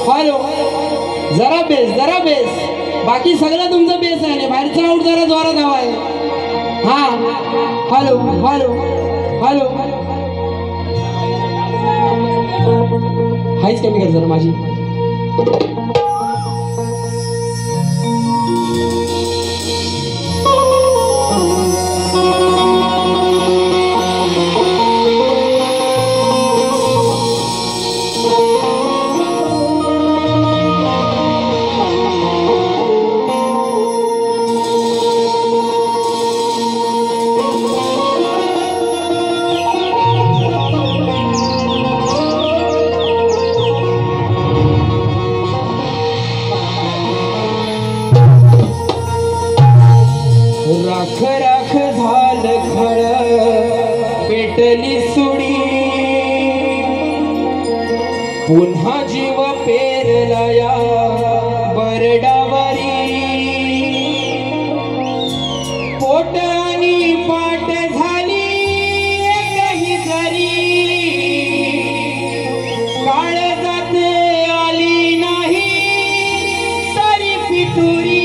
Hello जरा base बाकी सगळं तुमचं बेस आहे. बाहेरचा आऊट जरा जोरात हवा आहे. हा हॅलो हॅलो हॅलो हाईच कमी कर जरा माझी. राख झालं खळ पेटली सुडी पुन्हा जीव पेरला या बरडावरी पोट आणि पाट झाली एकही जरी काळ जाते आली नाही तरी पिटुरी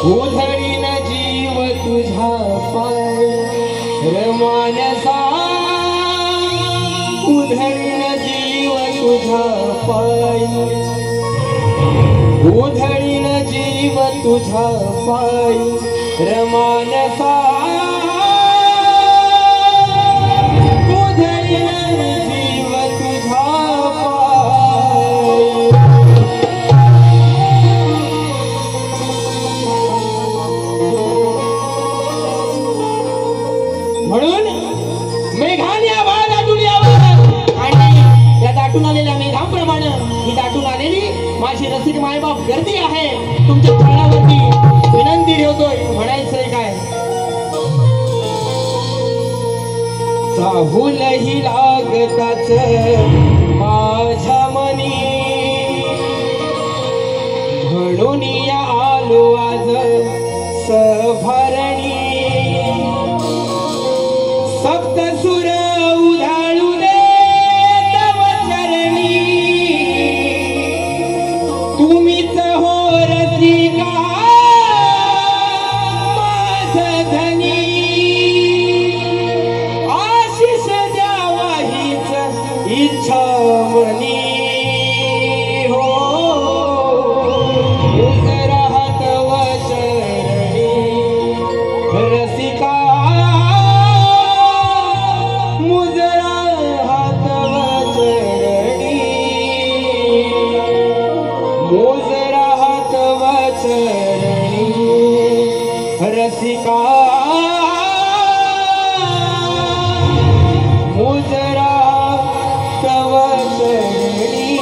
उधळीन जीव तुझा पाय रमानसा उधळीन जीव तुझा पाय उधळीन जीव तुझा पाय रमानसा उधळीन जीव तुझा म्हणून मेघाने आवाज दाटून यावं आणि त्या दाटून आलेल्या मेघांप्रमाणे ही दाटून आलेली माझी रसिक मायबाप गर्दी आहे तुमच्या चरणावरती विनंती ठेवतोय. म्हणायचंय काय चाहूलही लागताच माझ्या मनी म्हणून या आलो आज सभरणी सप्त सुर उधाळू दे तव चरणी तुम्हीच हो रसिका माझ धनी आशिष द्यावा हीच इच्छा मनी हो राहत वचरणी रसिका रसिका मुजरा तव चरणी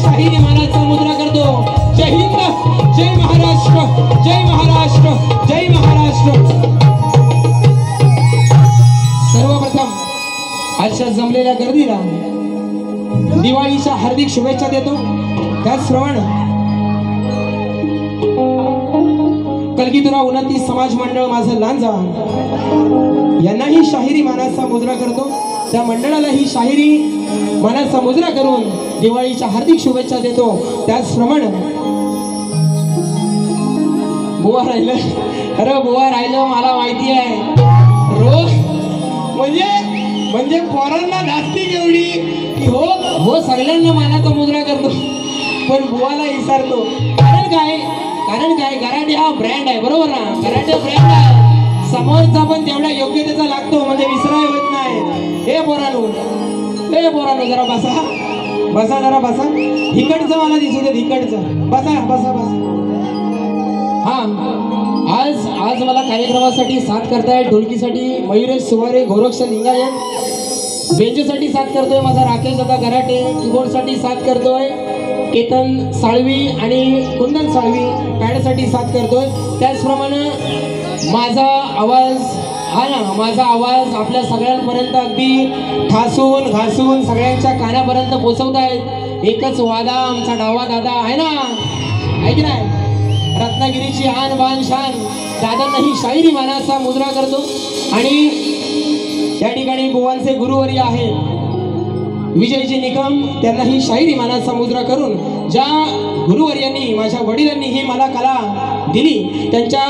शाहिरी मानाचा मुद्रा करतो. जय हिंद, जय महाराष्ट्र, जय महाराष्ट्र, जय महाराष्ट्र. सर्वप्रथम आजच्या जमलेल्या गर्दीला दिवाळीच्या हार्दिक शुभेच्छा देतो. त्याचप्रमाणे कलगीतुरा उन्नती समाज मंडळ माझं लांजा यांनाही शाहिरी मानाचा मुजरा करतो. त्या मंडळालाही शाहिरी मानाचा मुजरा करून दिवाळीच्या हार्दिक शुभेच्छा देतो. त्याचप्रमाणे बुवा राहिलं, अरे बुवा राहिलं मला माहिती आहे. रोज म्हणजे पोरांना धास्ती एवढी की हो हो सगळ्यांना मानाचा मुजरा करतो, पण बुवाला विसरतो. कारण काय गराटे हा ब्रँड आहे, बरोबर ना. गराटे ब्रँड आहे, समोरचा पण तेवढ्या योग्यतेचा लागतो, म्हणजे विसराय होत नाही. हे पोरांनो जरा बसा जरा बसा. इकडचं मला दिसू दे, इकडचं बसा. हा आज मला कार्यक्रमासाठी साथ करताय. ढोलकीसाठी मयुरेश सुवारे, गोरक्ष लिंगायत. बेंजोसाठी साथ करतोय माझा राकेश दादा गराटे. कीबोर्डसाठी साथ करतोय केतन साळवी आणि कुंदन साळवी. पॅडसाठी साथ करतोय. त्याचप्रमाणे माझा आवाज आपल्या सगळ्यांपर्यंत अगदी ठासून घासून सगळ्यांच्या कानापर्यंत पोचवतायत. एकच वादा आमचा डावा दादा आहे ना, आहे की नाही. रत्नागिरीची आन बान शान दादांनाही शाहिरी मानाचा मुजरा करतो. आणि या ठिकाणी बुवांचे गुरुवर्य आहे विजयजी निकम, त्यांनाही शाहिरी मानाचा मुजरा करून ज्या गुरुवर्यांनी माझ्या वडिलांनी ही मला कला दिली त्यांच्या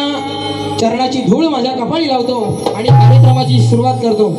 चरणाची धूळ माझ्या कपाळी लावतो आणि कार्यक्रमाची सुरुवात करतो.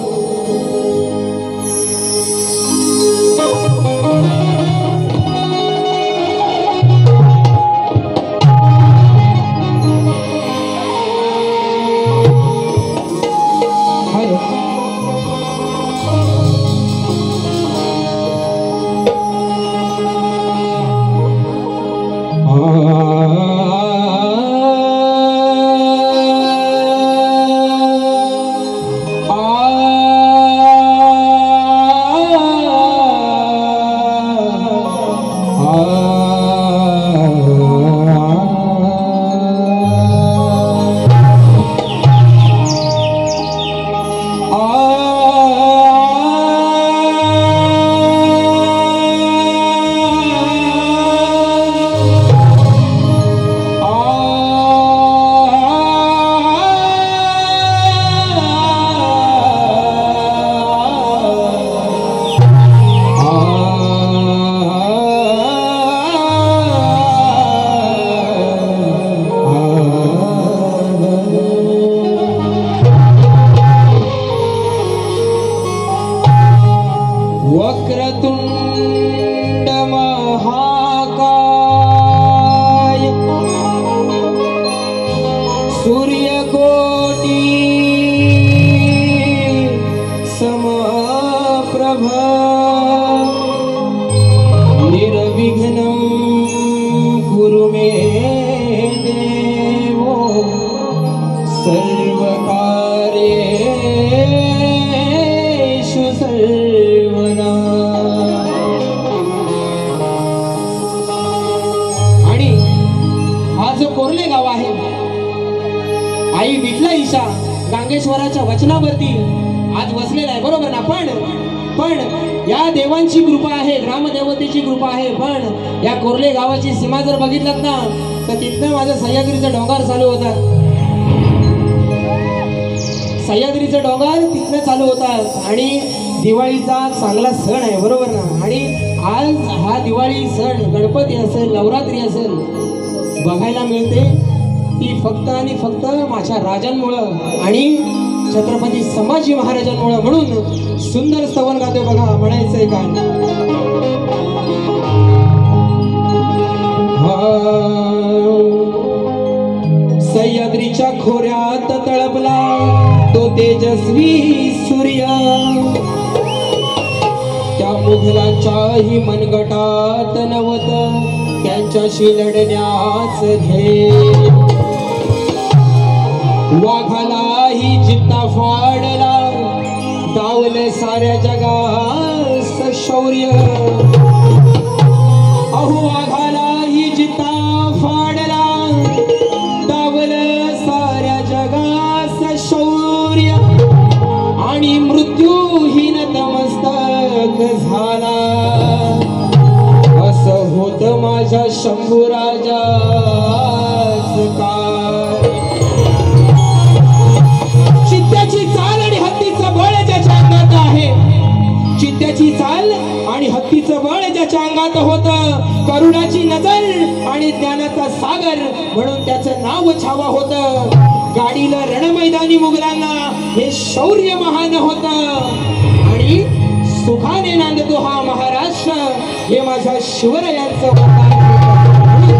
वक्रतुंड महाकाय सूर्यकोटी समप्रभ निर्विघ्नं कुरु मे देवो सर्वकार्येषु सर्वदा. आणि हा जो कोरले गाव आहे आई विठला ईशा गांगेश्वराच्या वचनावरती आज बसलेला आहे, बरोबर ना. पण या देवांची कृपा आहे, ग्रामदेवतेची कृपा आहे. पण या कोरले गावाची सीमा जर बघितलात ना तर तिथनं माझं सह्याद्रीचं डोंगर चालू होतात. सह्याद्रीचं डोंगर तिथनं चालू होतात आणि दिवाळीचा चांगला सण आहे, बरोबर ना. आणि आज हा दिवाळी सण गणपती असेल नवरात्री असेल बघायला मिळते ती फक्त आणि फक्त माझ्या राजांमुळं आणि छत्रपती संभाजी महाराजांमुळं. म्हणून सुंदर स्तवन गाते बघा, म्हणायचंय काय. सह्याद्रीच्या खोऱ्यात तळपला तो तेजस्वी सूर्य, त्या मुघलांच्याही मनगटात नवत त्यांच्याशी लढण्याच ध्येय. वाघालाही जित्ता फाडला दावले साऱ्या जगास शौर्य. माझा शंभू राजा चित्त्याची चाल आणि हत्तीचं बळ ज्याच्या अंगात आहे, चित्त्याची चाल आणि हत्तीचं बळ ज्याच्या अंगात होतं, करुणाची नजर आणि ज्ञानाचा सागर म्हणून त्याचं नाव छावा होतं. गाडीला रणमैदानी मुघलांना हे शौर्य महान होतं आणि सुखाने नांदतो हा महाराष्ट्र हे माझ्या शिवरायांचं वरदान होतं.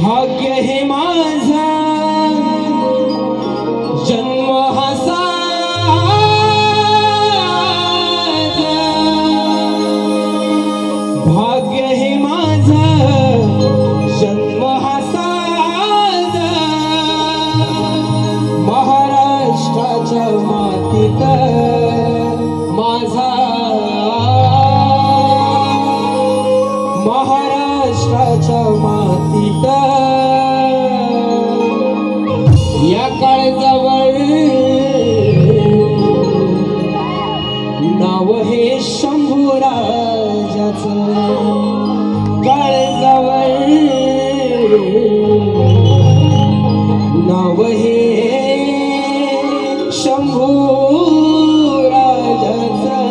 भाग्य हे माझा जन्म हा साजा, भाग्य हे माझा जन्म हा साजा, महाराष्ट्राच्या मातीत माझा, महाराष्ट्राच्या मातीत या काळजावर नाव हे शंभू राजाचं, काळजावर नाव हे शंभू राजाचं.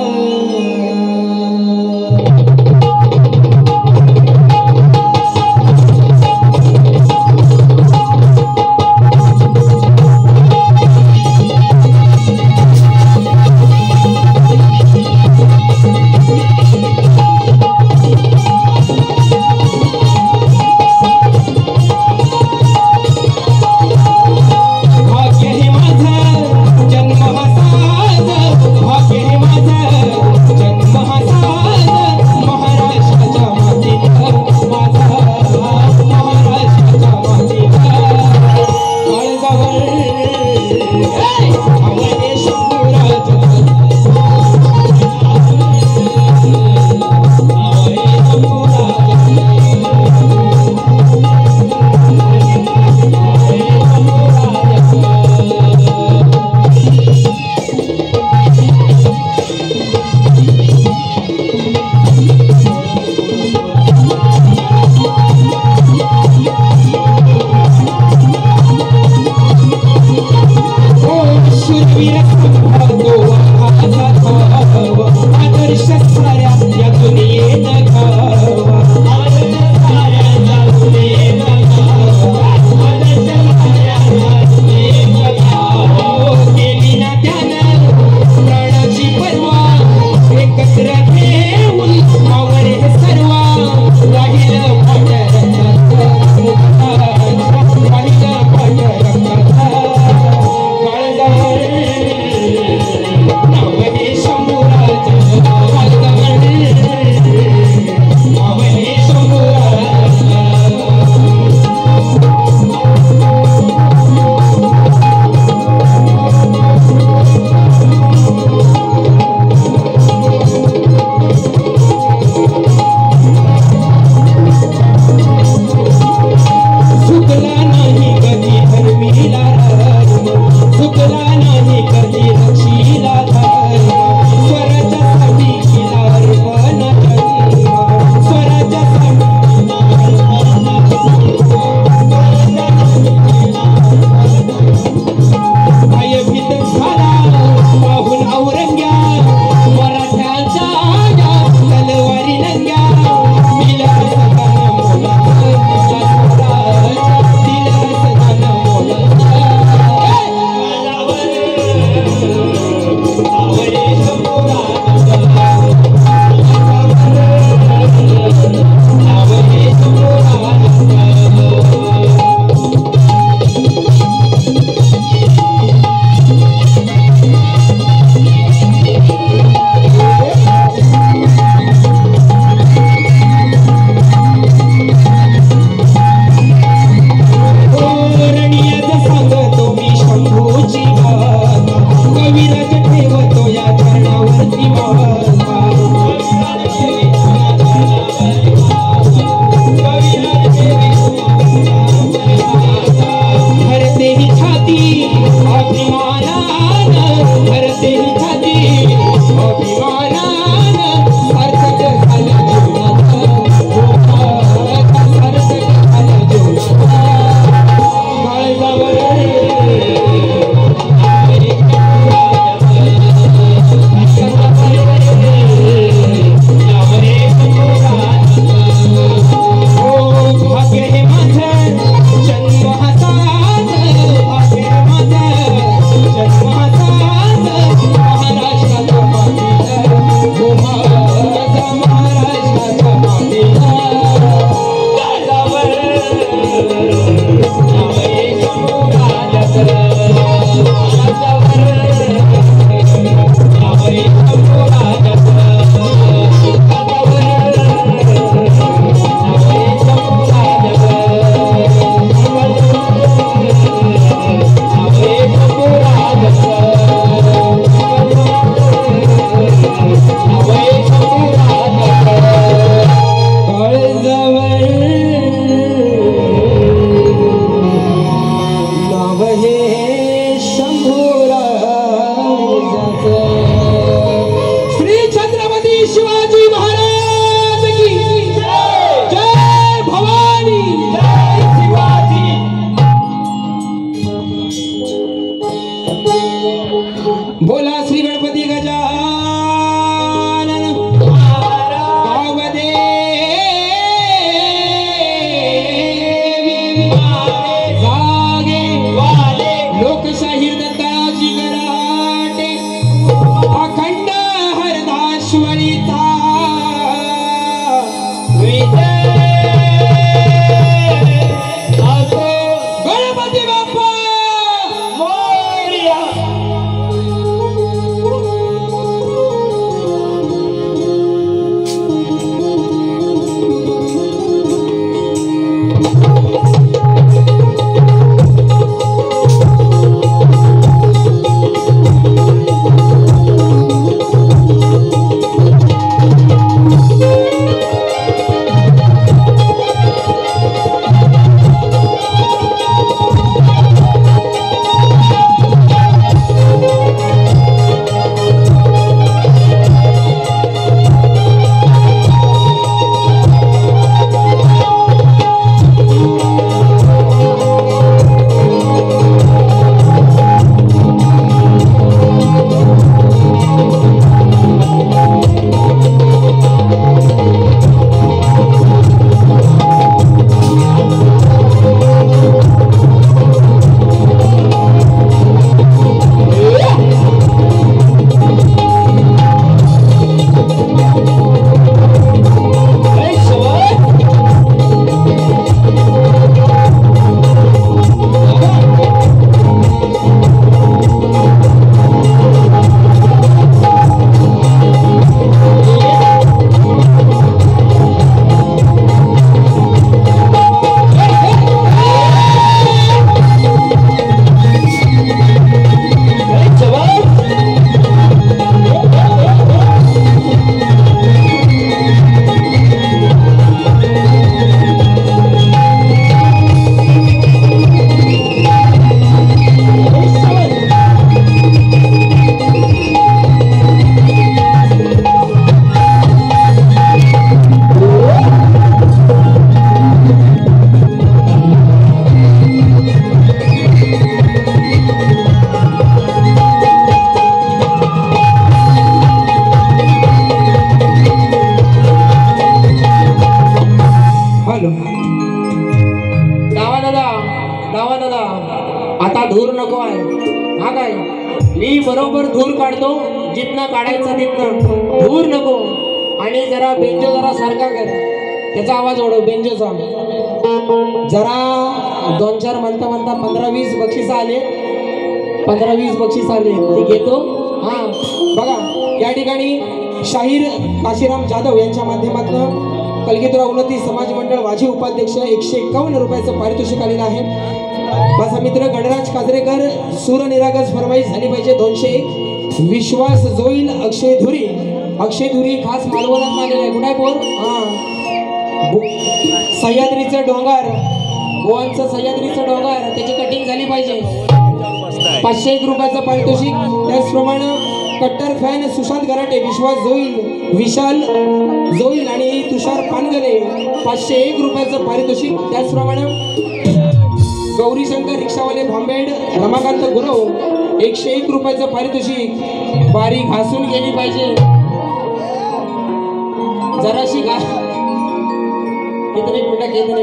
जागे लोकशाहीर दत्ताजी गराटे अखंड हरदाश्वरीचा गणपती बाप्पा मोरया. आता धूर नको आहे. हा काय मी बरोबर धूर काढतो जिथनं काढायचं तिथनं. धूर नको. आणि जरा बेंजो जरा सारखा कर. त्याचा आवाज ओढव बेंजोचा. जरा 2-4 म्हणता म्हणता 15-20 बक्षीस आले. 15-20 बक्षीस आले ते घेतो. हा बघा या ठिकाणी शाहीर काशीराम जाधव यांच्या माध्यमातून कलगीधर उन्नती समाज मंडळ माजी उपाध्यक्ष 151 रुपयाचं पारितोषिक आलेलं आहे. माझा मित्र गणराज काजरेकर सूर निरागस फरमाईश झाली पाहिजे 201. विश्वास जोईल अक्षय धुरी खास मालवणात आलेला आहे. कुठे पोर सह्याद्रीचं डोंगर गोवांचं सह्याद्रीचं डोंगर त्याची कटिंग झाली पाहिजे. 501 रुपयाचं पारितोषिक. त्याचप्रमाणे कट्टर फॅन सुशांत गराटे विश्वास जोईल विशाल जोईल आणि तुषार पानगले 501 रुपयाचं पारितोषिक. त्याचप्रमाणे गौरीशंकर रिक्षावाले भांबेड रमाकांत गुरव 101 रुपयाचं पारितोषिक. बारी घासून गेली पाहिजे जराशी कितने मिनटं कितने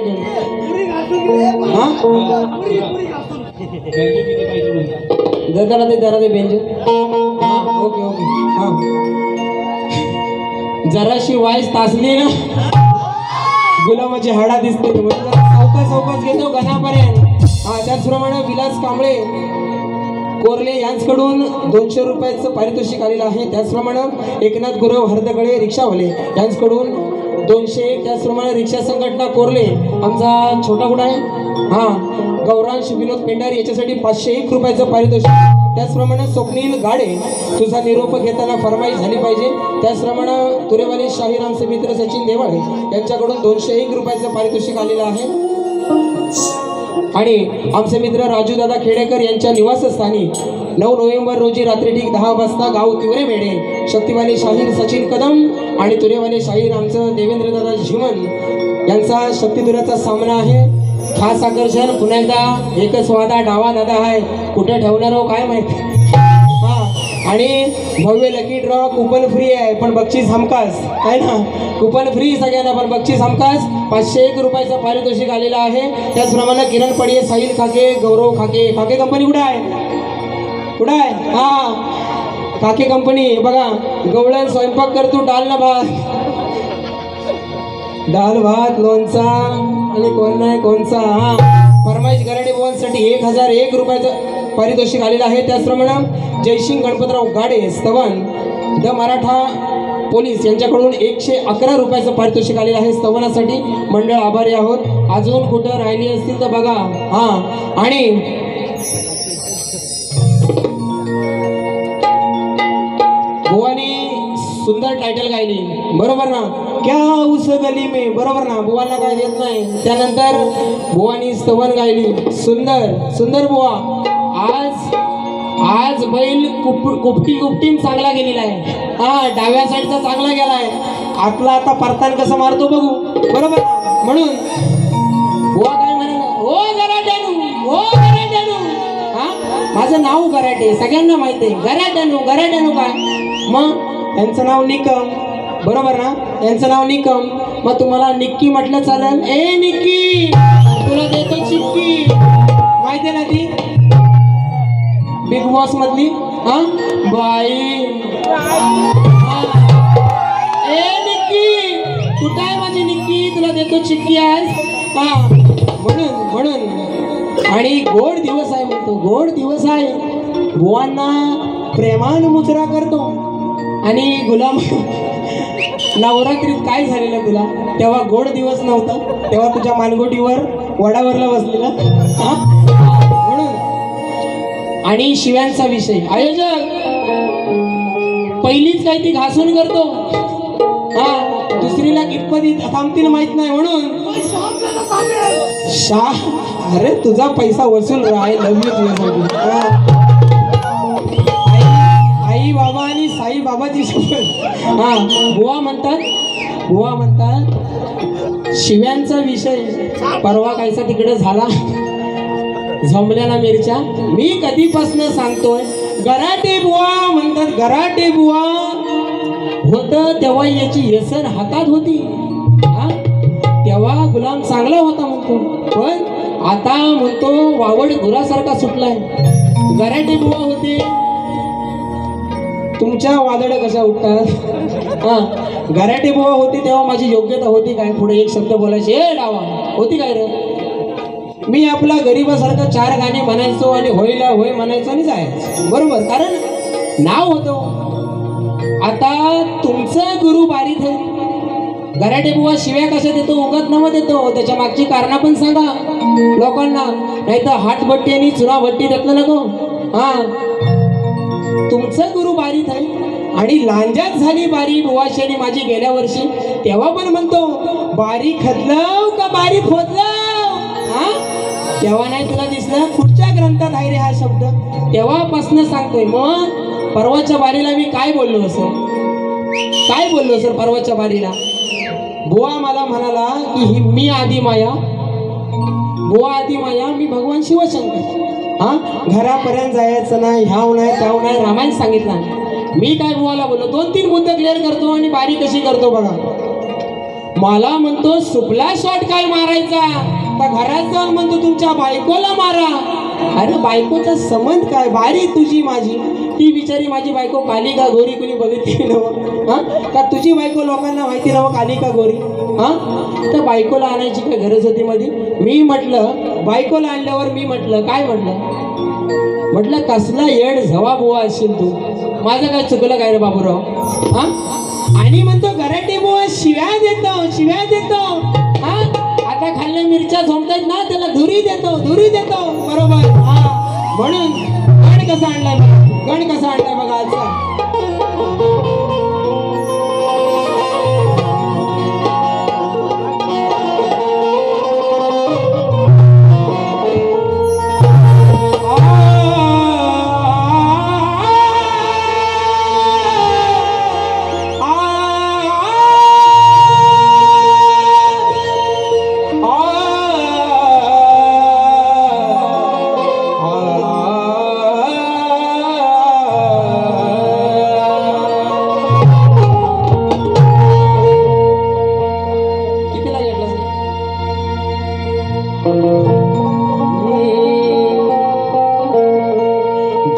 जरा ते बेंच. Okay okay. हा जराशी वाईस तासली ना गुलामाची हाडा दिसते म्हणजे जरा सावकाश घेतो गणापर्यंत. हा त्याचप्रमाणे विलास कांबळे कोरले यांच्याकडून 200 रुपयाचं पारितोषिक आलेलं आहे. त्याचप्रमाणे एकनाथ गुरव हरदगळे रिक्षावाले यांच्याकडून 200. त्याचप्रमाणे रिक्षा संघटना कोरले आमचा छोटा गुडा आहे. हा गौरांश विनोद पेंडारी याच्यासाठी 501 रुपयाचं पारितोषिक. त्याचप्रमाणे स्वप्नील गाडे तुझा निरोप घेताना फरमाईश झाली पाहिजे. त्याचप्रमाणे तुरेवाले शाहीर आमचे मित्र सचिन देवाळे यांच्याकडून 201 रुपयाचं पारितोषिक आलेलं आहे. आणि आमचे मित्र राजू दादा खेडेकर यांच्या निवासस्थानी 9 नोव्हेंबर रोजी रात्री ठीक 10 वाजता गाव तिवरे मेढे शक्तिवाले शाहीर सचिन कदम आणि तुरेवाले शाहीर आमचं देवेंद्र दादा झिमन यांचा शक्तिदुराचा सामना आहे. खास आकर्षण पुन्हा एकदा एकच वादा डावा दादा आहे. कुठे ठेवणार हो काय माहिती. हा आणि भव्य लकी ड्रॉ कुपन फ्री आहे पण बक्षीस हमखास आहे ना. कुपन फ्री सगळ्यांना पण बक्षीस हमखास. 501 रुपयाचं पारितोषिक आलेलं आहे. त्याचप्रमाणे किरण पडिये, साहिल खाके, गौरव खाके. खाके कंपनी कुठं आहे? कुठं आहे? हा खाके कंपनी बघा. गवळण स्वयंपाक करतो डाल ना भात, डाल भात लोणचा आणि कोण नाही कोणचा. हा फरमाईश गराडे बुवांसाठी 1001 रुपयाचं पारितोषिक आलेलं आहे. त्याचप्रमाणे जयसिंग गणपतराव गाडे स्तवन द मराठा पोलीस यांच्याकडून 111 रुपयाचं पारितोषिक आलेलं आहे. स्तवनासाठी मंडळ आभारी आहोत. अजून कुठं राहिली असतील तर बघा. हा आणि बुवानी सुंदर टायटल गायली बरोबर ना. क्या उस गली में बरोबर ना. बुवांना काय देत नाही. त्यानंतर बुवानी स्तवन गायली सुंदर सुंदर बुवा. आज बैल कुपटीन चांगला गेलेला आहे. हा डाव्या साईडचा चांगला गेलाय. आतला आता परतान कसं मारतो बघू बरोबर. म्हणून बुवा काय म्हणाला, ओ गराट्यानू, ओ गराट्यानू. हा माझं नाव गराटे सगळ्यांना माहिती आहे. गराट्यानू गराट्यानू काय मग यांचं नाव निकम बरोबर ना. यांचं नाव निकम. मग तुम्हाला निक्की म्हटलं चालेल. ए निक्की तुला देतो चिक्की माहिती आहे ना ती बिग बॉस मधली. हा बाई ए निक्की कुठं आहे माझी निक्की तुला देतो चिक्की आज. हा म्हणून आणि गोड दिवस आहे म्हणतो. गोड दिवस आहे. बुवांना प्रेमान मुजरा करतो. आणि गुलाम नवरात्रीत काय झालेलं तुला तेव्हा गोड दिवस नव्हता. तेव्हा तुझ्या मानगोटीवर वडावरला बसलेला. हा म्हणून आणि शिव्यांचा विषय आयोजक पहिलीच काही ती घासून करतो. हा दुसरीला कितपत थांबतील माहित नाही. म्हणून अरे तुझा पैसा वसूल राय लव्ह तुझ्यासाठी. आई बाबा आणि साई बाबाची शपथ. हा बुवा म्हणतात शिव्यांचा विषय परवा कायचा तिकडे झाला जमल्याला मिरच्या. मी कधीपासून सांगतोय गराटे बुवा म्हणतात. गराटे बुवा होत तेव्हा याची येसर हातात होती. तेव्हा गुलाम चांगला होता म्हणतो. पण आता म्हणतो वावड गुरासारखा सुटलाय. गराटे बुवा होते. तुमच्या वादळ कशा उठतात. हा गराटे बुवा होते तेव्हा माझी योग्यता होती काय पुढे एक शब्द बोलायचे ए डावा होती काय रे. मी आपला गरीबासारखं 4 गाणे म्हणायचो आणि होईला होय म्हणायचो आणि जायचो बरोबर. कारण नाव होतं. आता तुमचं गुरु बारीत आहे. गराटे बुवा शिव्या कशा देतो उगत नव देतो. त्याच्या मागची कारणं पण सांगा लोकांना. नाही तर हातभट्टी आणि चुनाभट्टी देतलं नको. हा तुमचं गुरु बारीत आहे. आणि लांजात झाली बारी बुवाशानी माझी गेल्या वर्षी. तेव्हा पण म्हणतो बारी खदलव का बारी फोदलव. हा तेव्हा नाही तुला दिसलं कुठच्या ग्रंथात आहे रे हा शब्द. तेव्हापासून सांगतोय. मग परवाच्या बारीला मी काय बोललो सर परवाच्या बारीला. बुवा मला म्हणाला की ही मी आदी माया. बुवा आदी माया मी भगवान शिवशंकर. हा घरापर्यंत जायचं नाही ह्याव नाही त्याव नाही रामायण सांगितलं. मी काय बुवाला बोललो 2-3 मुद्दे क्लिअर करतो आणि बारी कशी करतो बघा. मला म्हणतो सुपला शॉट काय मारायचा तर घरात जाऊन म्हणतो तुमच्या बायकोला मारा. अरे बायकोचा संबंध काय. बारी तुझी माझी. ती बिचारी माझी बायको काली का गोरी कुणी बघितली नव. हा का तुझी बायको लोकांना माहिती नव काली का गोरी. हा तर बायकोला आणायची काय गरज होती मध्ये. मी म्हटलं बायकोला आणल्यावर मी म्हटलं काय म्हटलं कसला येड झवा बुवा असशील तू. माझं काय चुकलं काय रे बाबूराव. हा आणि म्हणतो गराटे बुवा शिव्या देतो. हा आता खाल्ल्या मिरच्या झोमतायत ना त्याला धुरी देतो बरोबर. हा म्हणून गण कसा आणलाय बघा आजचा.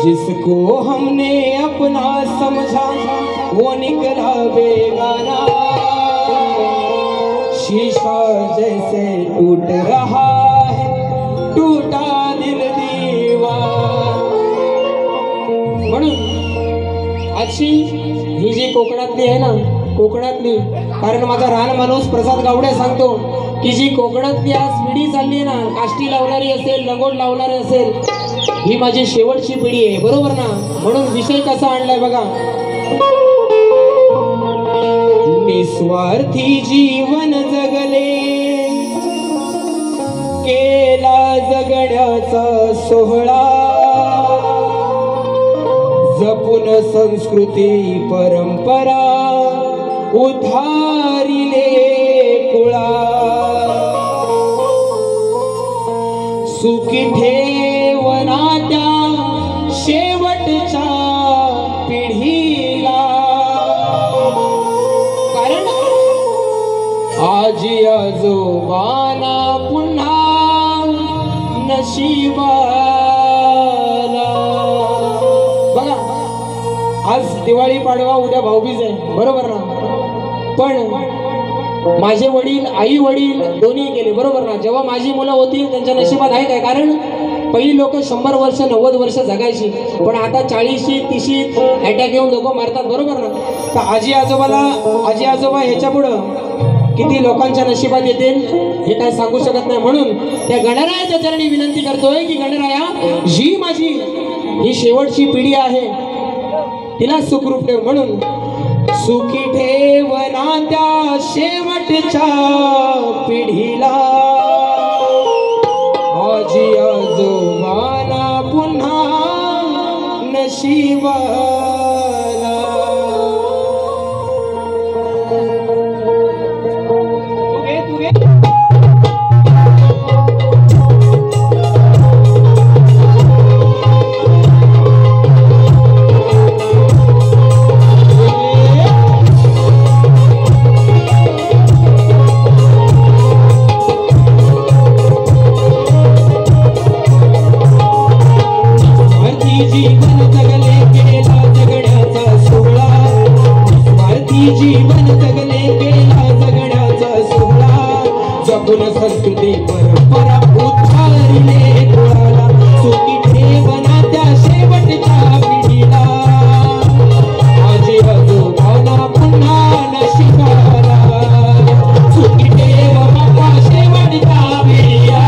जिसको हमने अपना समझा वो निकला बेगाना, शीशा जैसे टूट रहा है टूटा दिल दीवार। म्हणून आजची ही जी कोकणातली आहे ना, कोकणातली, कारण माझा रान माणूस प्रसाद गावडे सांगतो की जी कोकणातली आज पिढी चालली आहे ना, काष्टी लावणारी असेल, लगोड लावणारी असेल, ही माझी शेवटची पिढी आहे, बरोबर ना? म्हणून विषय कसा आणलाय बघा, निस्वार्थी जीवन जगले, केला जगण्याचा सोहळा, जपून संस्कृती परंपरा उधारिले कुळा, सुखी ठेवना त्या शेवटच्या पिढीला, कारण आजी आजोबांना पुन्हा नशिबाला। बघा आज दिवाळी पाडवा, उद्या भाऊबीज आहे, बरोबर ना? पण माझे वडील, आई वडील दोन्ही गेले, बरोबर ना? जेव्हा माझी मुलं होती त्यांच्या नशिबात आहे काय? कारण पहिली लोक 100 वर्ष 90 वर्ष जगायची, पण आता 40 30 अटॅक येऊन लोक मारतात, बरोबर ना? तर आजी आजोबा ह्याच्या पुढं किती लोकांच्या नशिबात येतील हे काय सांगू शकत नाही। म्हणून त्या गणरायाच्या चरणी विनंती करतोय की गणराया, ही माझी ही शेवटची पिढी आहे, तिला सुखरूप ठेव, म्हणून सुखी ठेवना त्या शेवटच्या पिढीला, आजी आजोबांना पुन्हा नशिबाला। जीवन जगले केला जगण्याचा सोहळा, जीवन जगले केला जगण्याचा सोहळा, जपून संस्कृती परंपरा उधारिले कुळाला, सुखी ठेवना त्या शेवटच्या पिढीला, आजी आजोबांना पुन्हा नशिबाला, सुखी ठेवना त्या शेवटच्या पिढीला,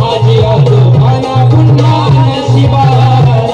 आजी आजोबांना पुन्हा नशिबाला।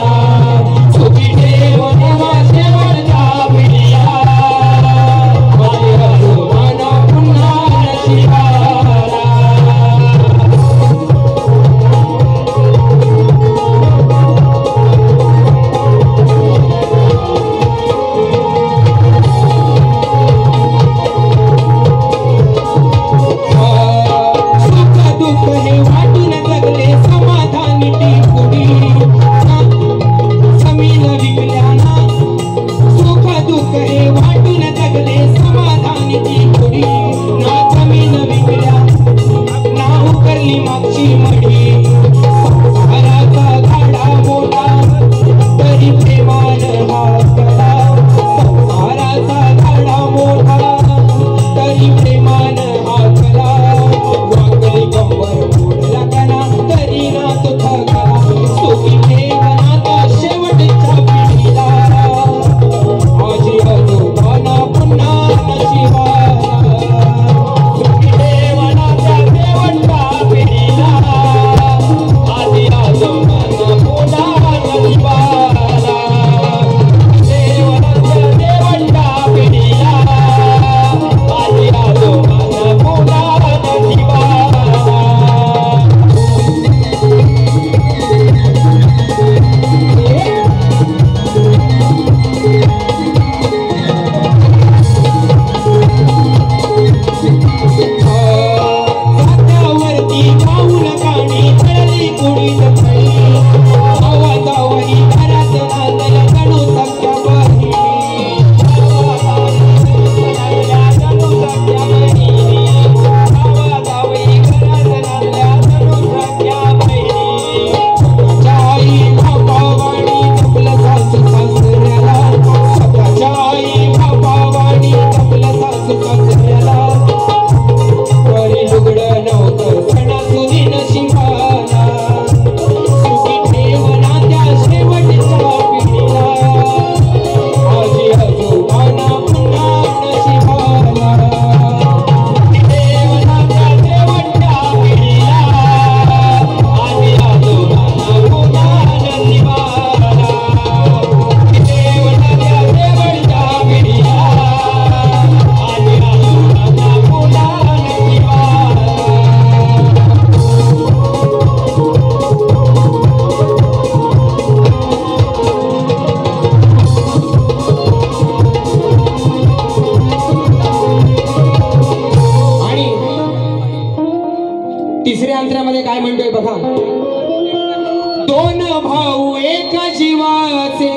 दोन भाऊ एका जीवाचे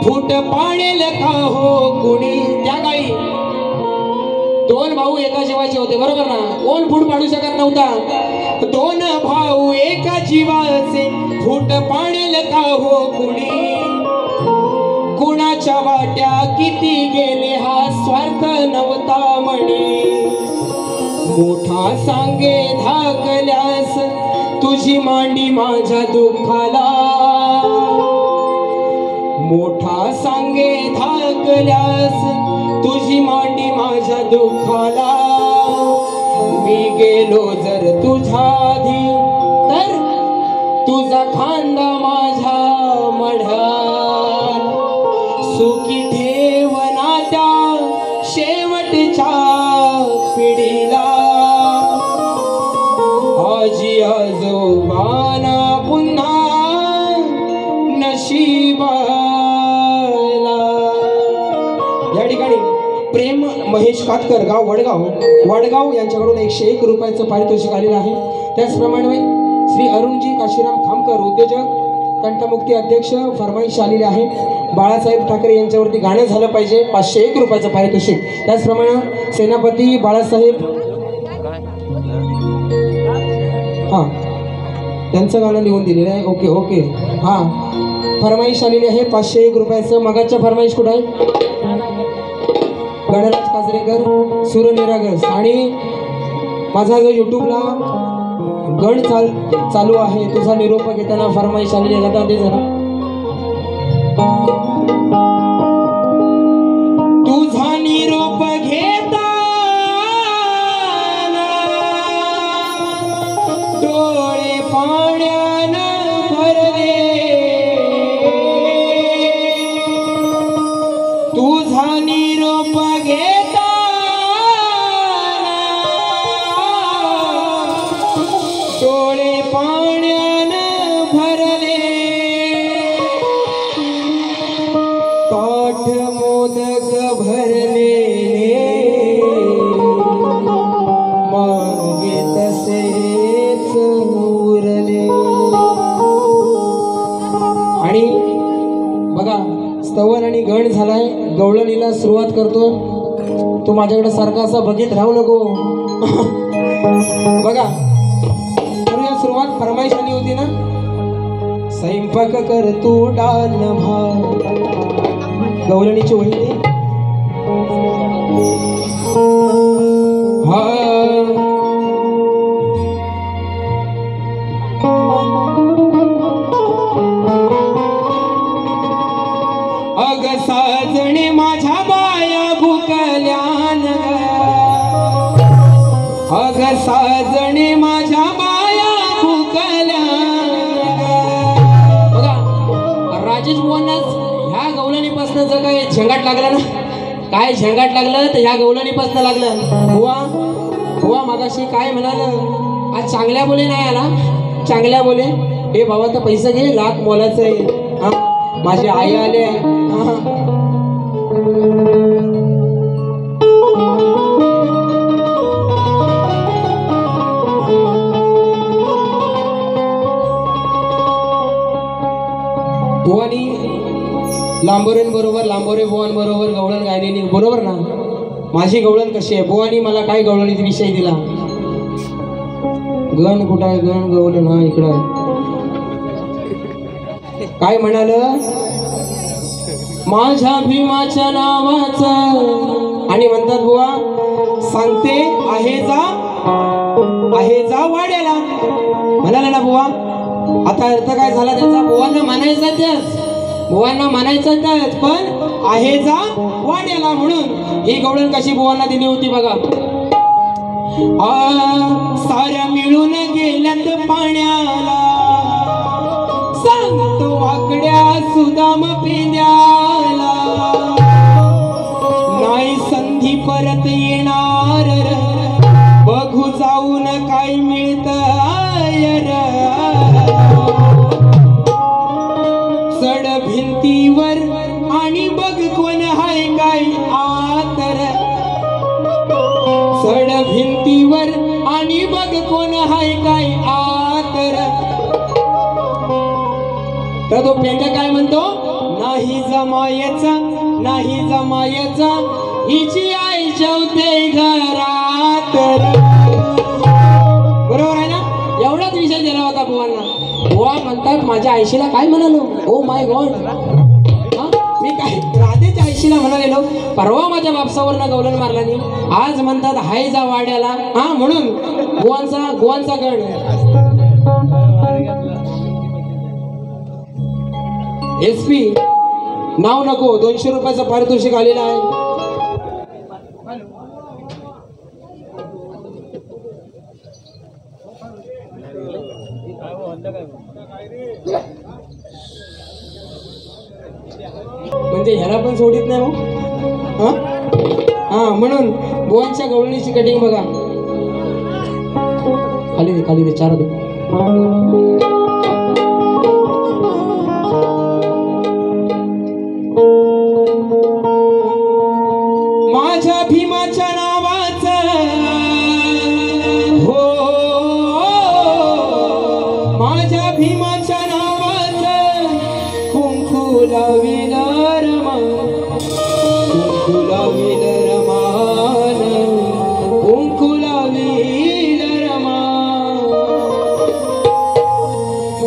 फूट पाडेल का हो कुणी. त्या काळी दोन भाऊ एका जीवाचे होते, बरोबर ना. कोण फूट पाडू शकत नव्हता. दोन भाऊ एका जीवाचे फूट पाडेल का हो कुणी. कुणाच्या वाट्या किती गेले हा स्वार्थ नव्हता म्हणे. मोठा सांगे धाकल्यास तुझी मांडी माझ्या दुःखाला. मोठा सांगे धाकल्यास तुझी मांडी माझ्या दुःखाला. मी गेलो जर तुझ्या आधी तर तुझा खांदा माझ्या मढ्यात. सुखी ठेवना त्या शेवटच्या पिढीला. आजी आजोबांना पुन्हा नशिबाला. या ठिकाणी प्रेम महेश कातकर, गाव वडगाव यांच्याकडून 101 रुपयाचं पारितोषिक आलेलं आहे. त्याचप्रमाणे श्री अरुणजी काशीराम खामकर, उद्योजक, कंठमुक्ती अध्यक्ष, फरमाईश आलेली आहे. बाळासाहेब ठाकरे यांच्यावरती गाणं झालं पाहिजे, 501 रुपयाचं पारितोषिक. त्याचप्रमाणे सेनापती बाळासाहेब, हा त्यांचं गाणं लिहून दिलेलं आहे. ओके ओके, हा फरमाईश आलेली आहे 501 रुपयाचं. मगाच्या फरमाईश कुठं आहे? गणराज काजरेकर, सूरनिरागस. आणि माझा जो यूट्यूबला गण चालू आहे, तुझा निरोप घेताना फरमाईश आलेली आहे. दादा दे जरा. तुझा निरोप घेता डोळे पाण्यानं भरले. तुझा निरोप घेता डोळे पाण्यानं भरले. ताठ मोदक भरलेले मागे तसेच उरले. आणि बघा, स्तवन आणि गण झालाय. गवळणीला सुरुवात करतो. तू माझ्याकडे सारखा असा बघित राहू नको. बघा, करूया सुरुवात. फरमाईश आली होती ना, स्वयंपाक कर तू डान भात. गवळणीची वहिनी अग साजणे माझ्या बाया भुकल्यान. अग साजणे माझ्या बाया भुकल्यान. बघा, राजेश बुवांनाच ह्या गवळणीपासून जर काय झंगाट लागला ना, काय झंगाट लागलं तर ह्या गवळणीपासून लागलं. बुवा मागाशी काय म्हणाल? आज चांगल्या बोले नाही आला, चांगल्या बोले. हे बाबा तर पैसे घे, लाख मोलाचं आहे. माझी आई आले. बुवानी लांबोरेंबरोबर, लांबोरे बुवांबरोबर गवळण गायलेली, बरोबर ना. माझी गवळण कशी आहे? बुवानी मला काय गवळणीचा विषय दिला. गण कुठं आहे? गण गवळण हा इकडं आहे. काय म्हणाल? माझ्या भीमाच्या नावाचं. आणि म्हणतात बुवा सांगते आहे जा वाड्याला. म्हणाला ना बुवा. आता अर्थ काय झाला त्याचा? बुवांना म्हणायचं त्याच, पण आहे जा वाड्याला. म्हणून ही गवळण कशी बुवांना दिली होती बघा. साऱ्या मिळून गेल्यात पाण्याला, सांगतो वाकड्या सुदाम पेंद्याला. नाही संधी परत येणार, बघू जाऊन काय मिळत. चढ भिंतीवर आणि बघ कोण हाय काय आतर. चढ भिंतीवर आणि बघ कोण हाय काय आतर. तर तो पेंड्या काय म्हणतो, नाही जमायचा नाही जमायचा हिची आई जेवते घरात. बरोबर आहे ना. एवढाच विषय दिला होता बुवांना. बुवा म्हणतात माझ्या आईशीला काय म्हणालो, ओ माय गॉड, मी काय राधेच्या आईशीला म्हणालेलो. परवा माझ्या बापसावरनं गवलन मारला नाही, आज म्हणतात हाय जा वाड्याला. हा म्हणून गोवांचा गण. SP नाव नको, 200 रुपयाचं पारितोषिक आलेलं आहे. म्हणजे ह्याला पण सोडित नाही हो. हा म्हणून बुवांच्या गवळणीची कटिंग बघा. खाली दे 4 दे. माझ्या भीमाच्या नावाचं हो, माझ्या भीमाच्या नावाचं कुंकू लाविल रमा, कुंकू लाविल रमान, कुंकू लाविल रमा.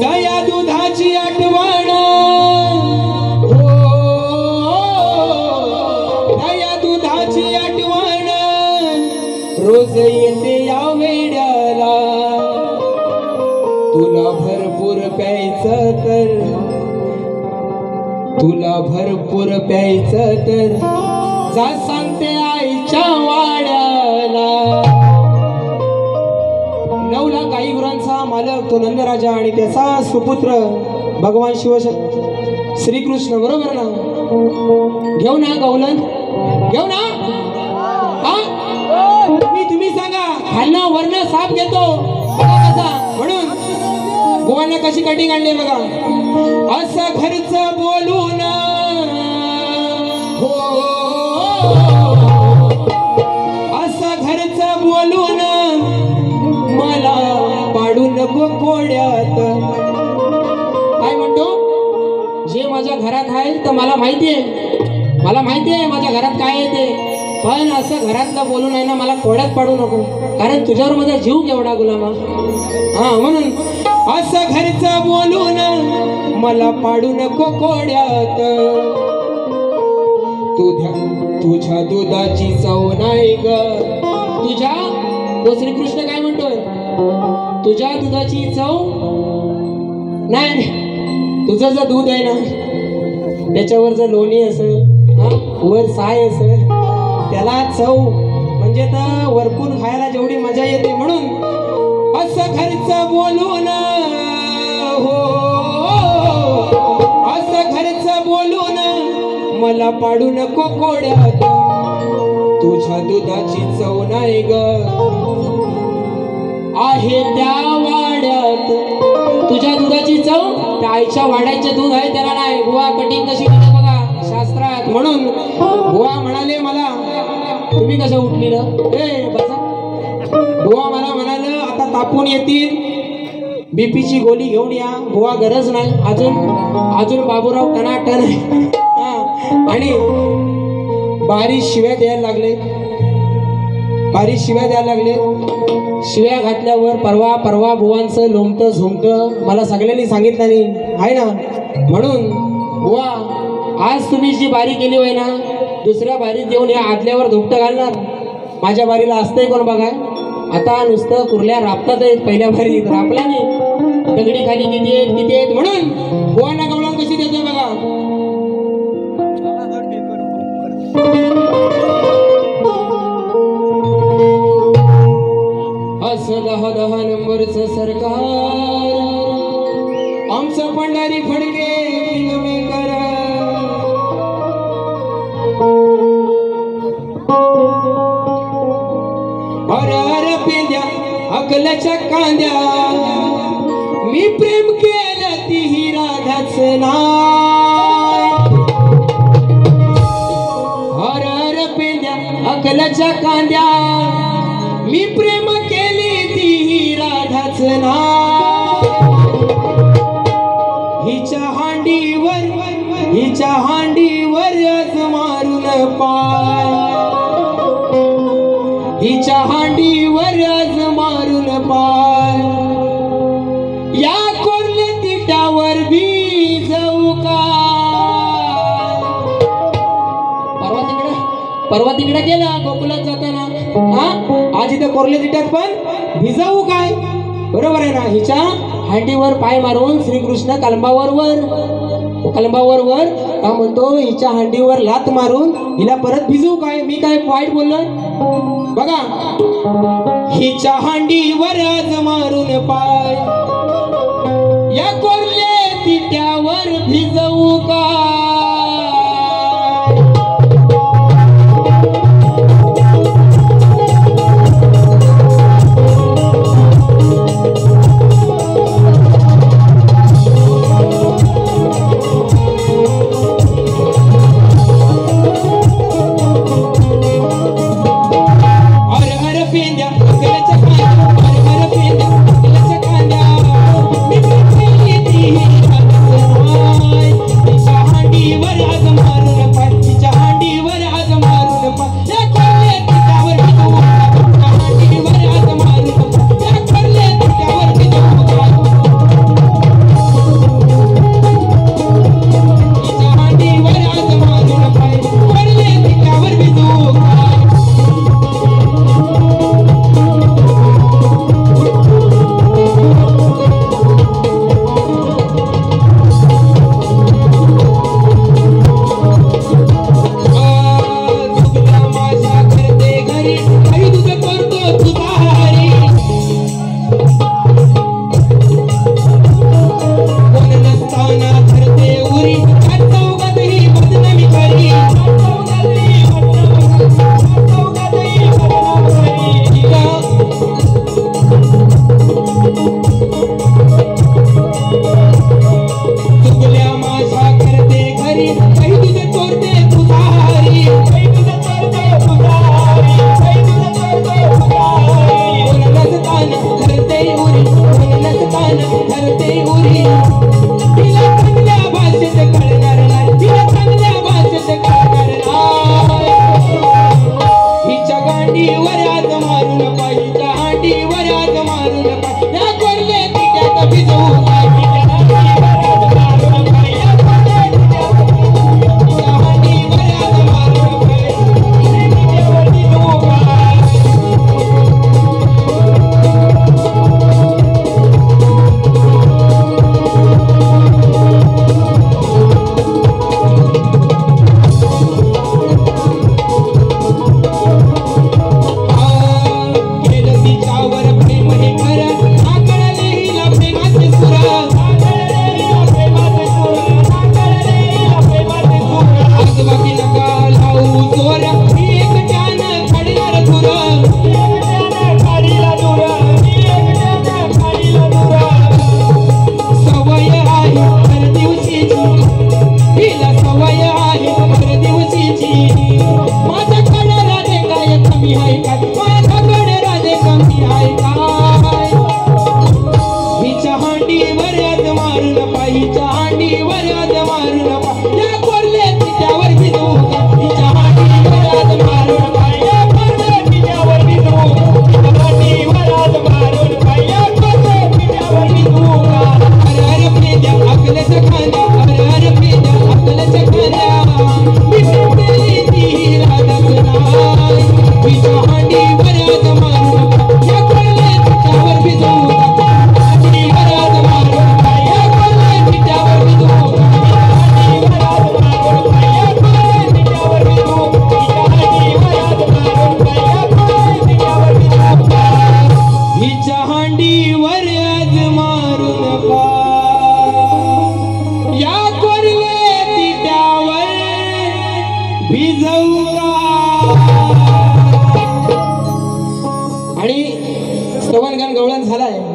दया दुधाची आठवण हो, दया दुधाची आठवण रोज येते या वेड्याला. तुला भरपूर प्यायचं तर, तुला भरपूर प्यायचं तर जा सांगते आईच्या वाड्याला. 9 लाख गाई गुरांचा मालक तो नंदराजा आणि त्याचा सुपुत्र भगवान श्रीकृष्ण. बरोबर ना. घेऊ ना गवलन, घेऊ ना. तुम्ही सांगा, खालना वरनं साप घेतो कसा. म्हणून गोवांना कशी कटिंग आणली बघा. असं घरचं बोलून हो, असं घरचं बोलून मला पाडू नको कोड्यात. काय म्हणतो, जे माझ्या घरात आहे तर मला माहिती आहे, मला माहिती आहे माझ्या घरात काय आहे ते. पण असं घरातलं बोलून आहे ना मला कोड्यात पाडू नको, कारण तुझ्यावर माझा जीव केवढा गुलामा. हा म्हणून असं घरचं बोलून मला पाडू नको कोड्यात. तुझ्या दुधाची चव नाही ग, तुझ्या तो श्रीकृष्ण काय म्हणतोय, तुझ्या दुधाची चव नाही. तुझं जर दूध आहे ना त्याच्यावर जर लोणी असेल, वर साय असेल, त्याला चव म्हणजे तर वरकून खायला जेवढी मजा येते. म्हणून असं घरचं बोलून हो, असं घरचं बोलून मला पाडू नको कोड्यात. तुझ्या दुधाची चव नाही ग आहे त्या वाड्यात. तुझ्या दुधाची चव त्या आईच्या वाड्याचे दूध आहे त्याला नाही. बुवा कटिंग कशी करते बघा शास्त्रात. म्हणून बुवा म्हणाले मला, तुम्ही कसं उठलेलं बसा. बुवा मला म्हणाले आता तापून येतील, बीपीची गोळी घेऊन या. बुवा गरज नाही, अजून बाबूराव टनाटन आहे. आणि बारीक शिव्या द्यायला लागले, बारीक शिव्या द्यायला लागले. शिव्या घातल्यावर परवा बुवांचं लोमतं झुमतं मला सगळ्यांनी सांगितलं नाही आहे ना. म्हणून बुवा आज तुम्ही जी बारी केली होय ना, दुसऱ्या बारीत येऊन या आदल्यावर धुपटं घालणार. माझ्या बारीला असतंय कोण बघा. आता नुसतं कुर्ल्या राबतात आहेत, पहिल्या बारीत राबला नाही. दगडी खाली किती आहेत. म्हणून बुवांना गवळण कशी देतोय बघा. असं 10 नंबरचं सरकार आमचं पंढारी फडके फिल्ममेकर. अरे पेंद्या अकलाच्या कांद्या मी प्रेम केलं तीही राधाच नाय. अरे पेंद्या अकलाच्या कांद्या मी प्रेम केली तीही राधाच नाय. हिच्या पाय हिच्या हांडीवर आज मारून पाय या कोरले तिट्यावर भिजवू काय परवा तिकडे गेला गोकुलात जाताना आज इथे कोरले तिट्यात पण भिजवू काय बरोबर आहे ना हिच्या हांडीवर पाय मारून श्रीकृष्ण कलंबावर वर का म्हणतो हिच्या हांडीवर लात मारून हिला परत भिजवू काय मी काय वाईट बोललोय बघा हिच्या हांडीवर आज मारून पाय या कोरले तिट्यावर भिजवू काय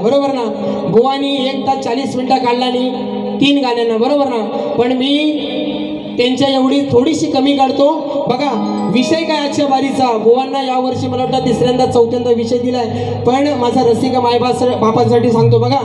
बरोबर ना. बुवानी 1 तास 40 मिनिटं काढला आणि 3 गाण्यांना, बरोबर ना. पण मी त्यांच्या एवढी थोडीशी कमी काढतो. बघा विषय काय आजच्या बारीचा. बुवांना यावर्षी मला वाटतं 3ऱ्यांदा 4थ्यांदा विषय दिलाय. पण माझा रसिका बापांसाठी सांगतो. बघा,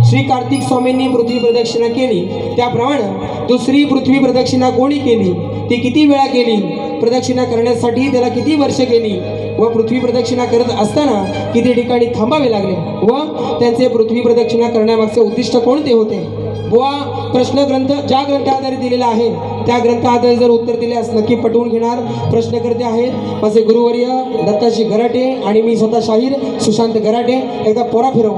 श्री कार्तिक स्वामींनी पृथ्वी प्रदक्षिणा केली, त्याप्रमाणे दुसरी पृथ्वी प्रदक्षिणा कोणी केली, ती किती वेळा केली प्रदक्षिणा करण्यासाठी त्याला किती वर्ष गेली व पृथ्वी प्रदक्षिणा करत असताना किती ठिकाणी थांबावे लागले व त्यांचे पृथ्वी प्रदक्षिणा करण्यामागचे उद्दिष्ट कोणते होते बुवा प्रश्न ग्रंथ ज्या ग्रंथ आधारित दिलेला आहे त्या ग्रंथ आधारित जर उत्तर दिल्यास नक्की पटवून घेणार प्रश्नकर्ते आहेत माझे गुरुवर्य दत्ताजी गराटे आणि मी स्वतः शाहीर सुशांत गराटे एकदा पोरा फिरव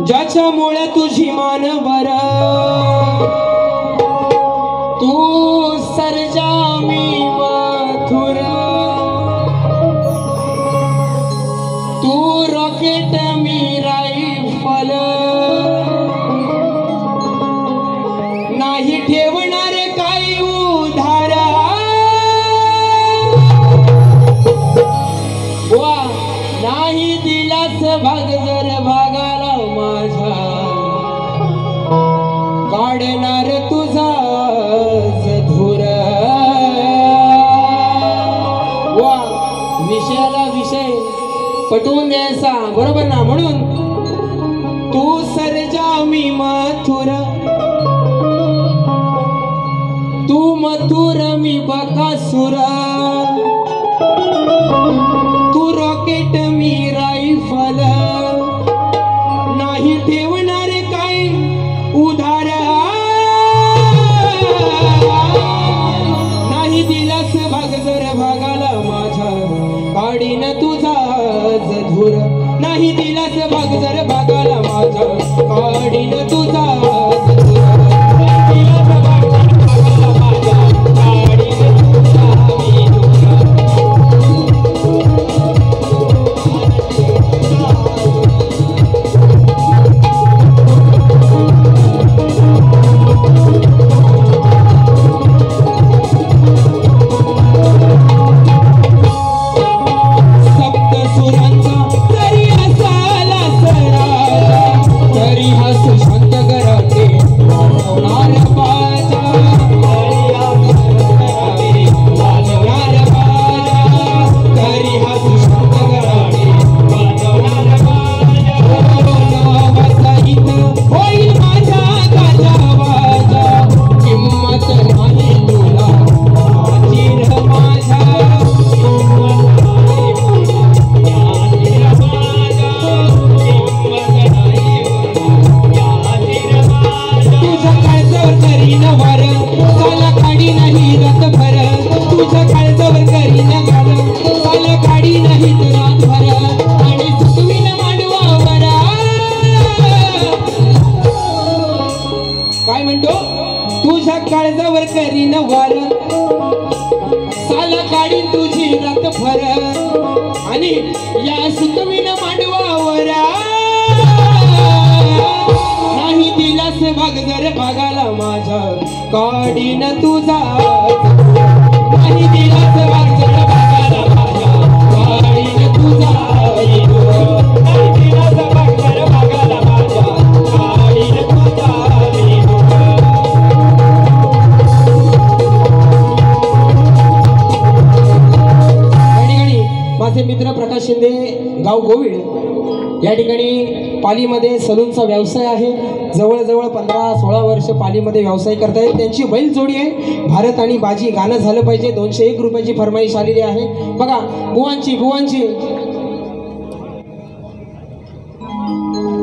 ज्याच्यामुळे तुझी मानवर तू सर्जा मी मथुर तू रॉकेट मी रायफल नाही ठेवणार काही उधारा वा नाही दिलास भाग जर भागाला माझा काढणार तुझा धूर वा विषयाला विषय पटवून द्यायचा बरोबर ना म्हणून तू सर्जा मी मथुर तू मथुर मी बकासुर तू रॉकेट मी रायफल नाही ठेवणार काही उधार नाही दिलास भाग जर भागाला माझा काढीन तुझा धूर नाही दिलास भाग जर भागाला माझा काढीन तुझा काय म्हणतो तुझ्या काळजावर करीन वार साला काढीन तुझी रात भर आणि या सुतवीन मांडवावर नाही दिलास भाग जर भागाला माझा काढीन तुझा नाही दिलास भाग जर भागाला माझा काढीन तुझा नाही दिलास भाग जर भागाला माझा काढीन तुझा माझे मित्र प्रकाश शिंदे गाव गोविड या ठिकाणी पालीमध्ये सलूनचा व्यवसाय आहे. जवळजवळ 15-16 वर्ष पालीमध्ये व्यवसाय करतायत. त्यांची बैल जोडी आहे. भारत आणि बाजी गाणं झालं पाहिजे. 201 रुपयाची फरमाईश आलेली आहे. बघा बुवांची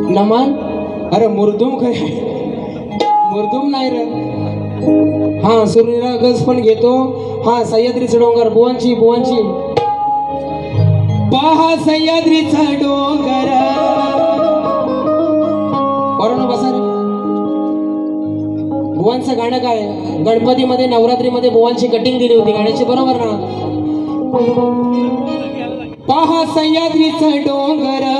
नमन. अरे मुर्दुम काय, मुर्दुम नाही रे. हा सुरीला गज पण घेतो. हा सह्याद्रीचा डोंगर बुवांची पहा सह्याद्रीचा डोंगर. बरोबर बसा रे. बुवांचं गाणं काय, गणपतीमध्ये नवरात्रीमध्ये बुवांची कटिंग दिली होती गाण्याची, बरोबर ना. पहा सह्याद्रीचा डोंगर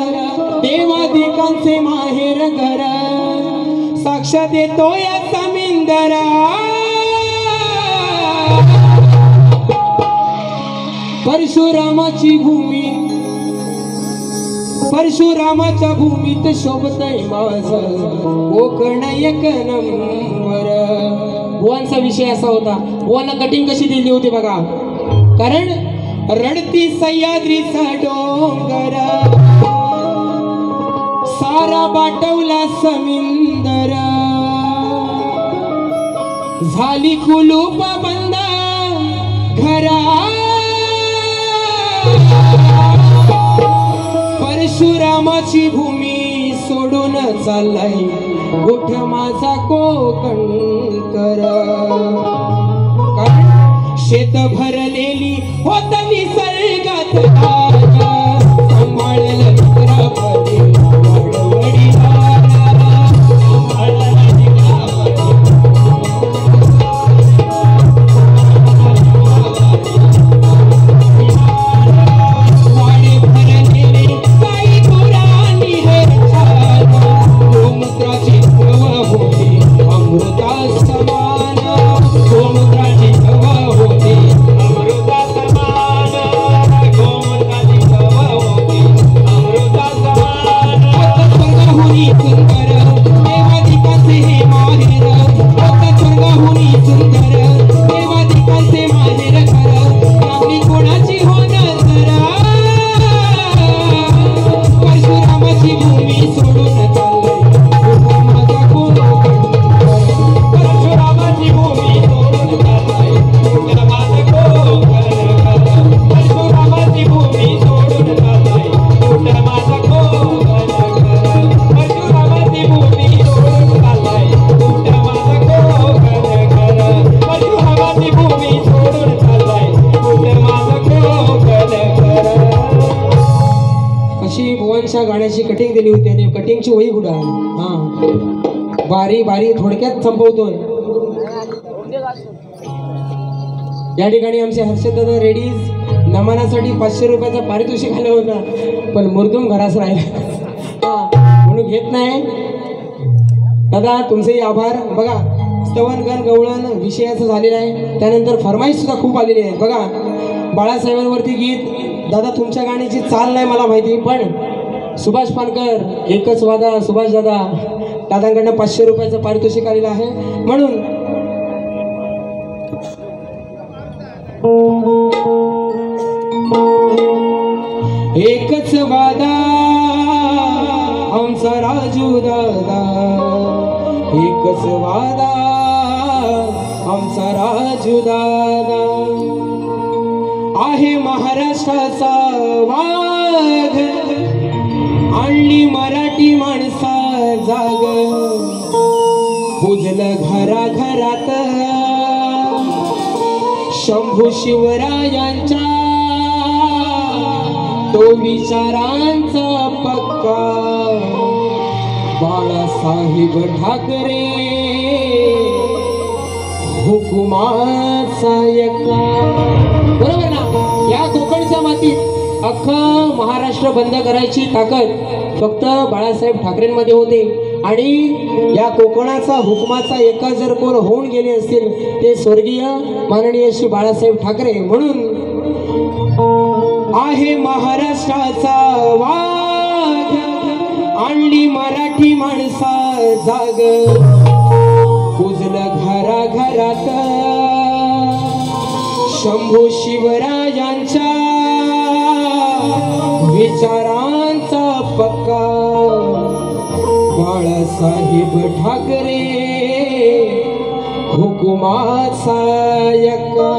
देवादिकांचे माहेर घर, साक्ष देतो या समिंदरा. परशुरामाची भूमी, परशुरामाच्या भूमीत शोभतय माझं कोकण एक नंबर. बुवांचा विषय असा होता. बुवांना कटिंग कशी दिली होती बघा. कारण रडती सह्याद्रीचा डोंगर, सारा बाटवला समिंदर, झाली कुलूप बंद घरा. परशुरामाची भूमी सोडून चाललाय गोठ माझा कोकणकर. कारण शेत भरलेली होत निसर्गात सांभाळलं मित्रापदे गाण्याची कटिंग दिली होती आणि कटिंगची वही कुठं आहे. हा बारी थोडक्यात संपवतोय. या ठिकाणी आमचे हर्षद दादा रेडीज नमनासाठी 500 रुपयाचा पारितोषिक आलं होता, पण मुर्दुम घरास राहिला म्हणून घेत नाही. दादा तुमचेही आभार. बघा स्तवन गण गवळण विषयाचं झालेलं आहे. त्यानंतर फरमाईश सुद्धा खूप आलेली आहे. बघा बाळासाहेबांवरती गीत. दादा तुमच्या गाण्याची चाल नाही मला माहिती, पण सुभाष पानकर एकच वादा सुभाष दादांकडनं 500 रुपयाचं पारितोषिक आलेलं आहे. म्हणून एकच वादा आमचा राजू दादा, एकच वादा आमचा राजू दादा, आहे महाराष्ट्राचा वाघ, आणली मराठी माणसा जाग, पूजलं घराघरात शंभू शिवरायांच्या, तो विचारांचा पक्का बाळासाहेब ठाकरे हुकुमाचा यक्का. बरोबर ना. या कोकणच्या मातीत अख्खं महाराष्ट्र बंद करायची ताकद फक्त बाळासाहेब ठाकरेंमध्ये होते. आणि या कोकणाचा हुकुमाचा एका जर कोण होऊन गेले असतील ते स्वर्गीय माननीय श्री बाळासाहेब ठाकरे. म्हणून आहे महाराष्ट्राचा वाघ, आणली मराठी माणसा जाग, पूजलं घराघरात शंभू शिवरायांच्या विचारांचा पक्का बाळासाहेब ठाकरे हुकुमाचा यक्का.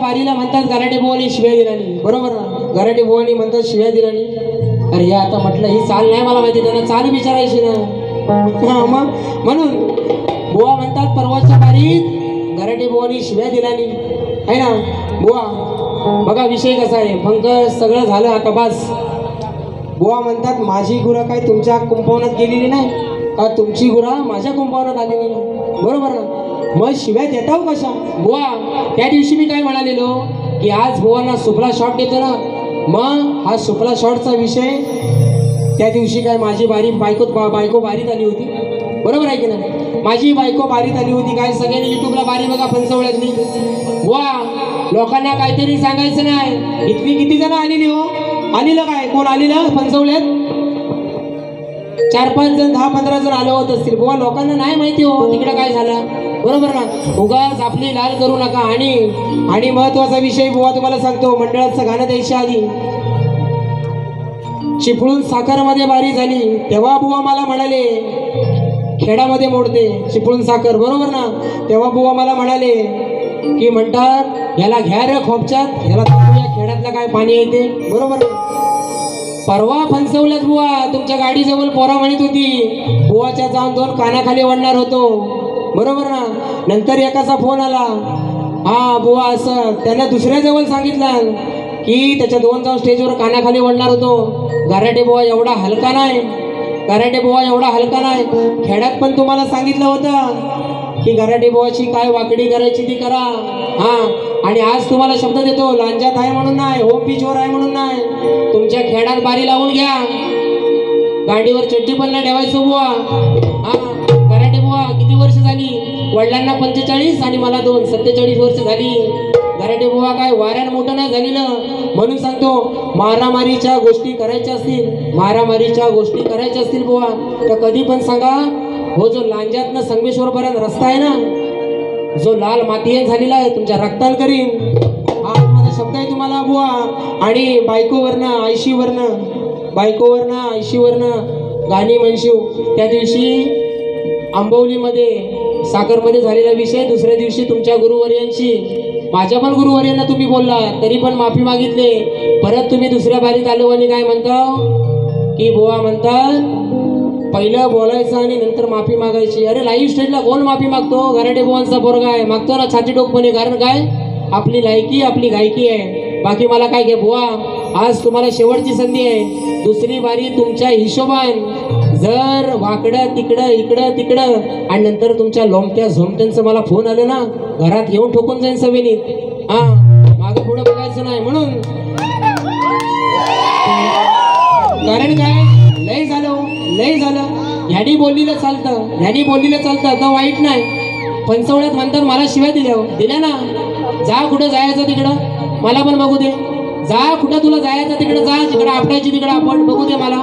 बारीला म्हणतात गराटे बुवानी शिव्या दिलानी. बरोबर ना, गराटे बुवानी म्हणतात शिव्या दिलानी. अरे या आता म्हटलं ही चाल नाही मला माहिती, त्यांना चाल विचारायची ना. मग म्हणून बुवा म्हणतात परवाच्या बारीत गराटे बुवानी शिव्या दिलानी आहे ना. बुवा बघा विषय कसा आहे, पंकज सगळं झालं आता बस. बुवा म्हणतात माझी गुरं काय तुमच्या कुंपवनात गेलेली नाही का, तुमची गुरा माझ्या कुंपवनात आलेली नाही. बरोबर ना, मग शिव्या देताव कशा. बुवा त्या दिवशी मी काय म्हणालेलो की आज बुवांना सुपला शॉट देतो ना, मग हा सुपला शॉटचा विषय त्या दिवशी काय माझी बायको बारीत आली होती. बरोबर आहे की नाही, माझी बायको बारीत आली होती. काय सगळ्यांनी युट्यूबला बारी बघा फणसवळ्यातली. बुवा लोकांना काहीतरी सांगायचं नाही, इथली किती जण आलेली हो, आलेलं काय कोण आलेलं फणसवळ्यात 4-5 जण 10-15 जण आलं होत असतील. बुवा लोकांना नाही माहिती हो तिकडं काय झालं. बरोबर ना, उगाच आपली लाल करू नका. आणि महत्वाचा विषय बुवा तुम्हाला सांगतो, मंडळाचं गाणं द्यायच्या आधी चिपळूण साखरमध्ये बारी झाली तेव्हा बुवा मला म्हणाले खेडामध्ये मोडते चिपळूण साखर. बरोबर ना, तेव्हा बुवा मला म्हणाले की म्हणतात याला घ्या रे खोपच्यात, याला या खेड्यातलं काय पाणी येते. बरोबर ना, परवा फणसवल्यात बुवा तुमच्या गाडीजवळ पोरा म्हणत होती बुवाच्या जाऊन 2 कानाखाली वळणार होतो. बरोबर ना, नंतर एकाचा फोन आला, हा बुवा असं त्यानं दुसऱ्याजवळ सांगितलं की त्याच्या 2 जाऊन स्टेजवर कानाखाली वळणार होतो. गराटे बुवा एवढा हलका नाही, गराटे बुवा एवढा हलका नाही. खेड्यात पण तुम्हाला सांगितलं होतं की गराटे बुवाची काय वाकडी करायची ती करा. हा, आणि आज तुम्हाला शब्द देतो, लांजात आहे म्हणून नाही, होम पिचवर आहे म्हणून नाही, तुमच्या खेड्यात बारी लावून घ्या. गाडीवर चड्डी पण नाही ठेवायचं बुवा. हा, गराटे बुवा किती वर्ष झाली, वडिलांना 45 आणि मला 47 वर्ष झाली. गराटे बुवा काय वाऱ्यान मोठं नाही झालेलं. म्हणून सांगतो, मारामारीच्या गोष्टी करायच्या असतील, मारामारीच्या गोष्टी करायच्या असतील बुवा तर कधी पण सांगा. हो जो लांजातनं संगमेश्वरपर्यंत रस्ता आहे ना, जो लाल मातीयन झालेला आहे तुमच्या रक्ताल करीन, हा माझा शब्द आहे तुम्हाला बुवा. आणि बायकोवरनं आयशीवरनं गाणी म्हणशिव. त्या दिवशी आंबवलीमध्ये साखरमध्ये झालेला विषय, दुसऱ्या दिवशी तुमच्या गुरुवर्यांशी, माझ्या पण गुरुवर्यांना तुम्ही बोलला तरी पण माफी मागितले. परत तुम्ही दुसऱ्या बारीत आलो आणि काय म्हणता की बुवा म्हणतात पहिलं बोलायचं आणि नंतर माफी मागायची. अरे लाईव्ह स्टेजला कोण माफी मागतो, गराटे बुवांचा पोरगा आहे मागतो ना छाती टोकपणे. कारण काय, आपली लायकी आपली गायकी आहे. बाकी मला काय घे बुवा, आज तुम्हाला शेवटची संधी आहे. दुसरी बारी तुमच्या हिशोबान, जर वाकडं तिकडं इकडं तिकडं आणि नंतर तुमच्या लोमत्या झोमट्यांचं मला फोन आलं ना, घरात येऊन ठोकून जाईन सवेनीत. हा, मागं पुढं बघायचं नाही. म्हणून कारण काय, लय झालं ह्यानी बोललेलं चालतं तर वाईट नाही. पंचवड्यात म्हणतात मला शिव्या दिल्या ना, जा कुठं जायचं तिकडं मला पण बघू दे, जा कुठं तुला जायचं तिकडं जा, जिकडं आपटायची तिकडं आपण बघू दे मला.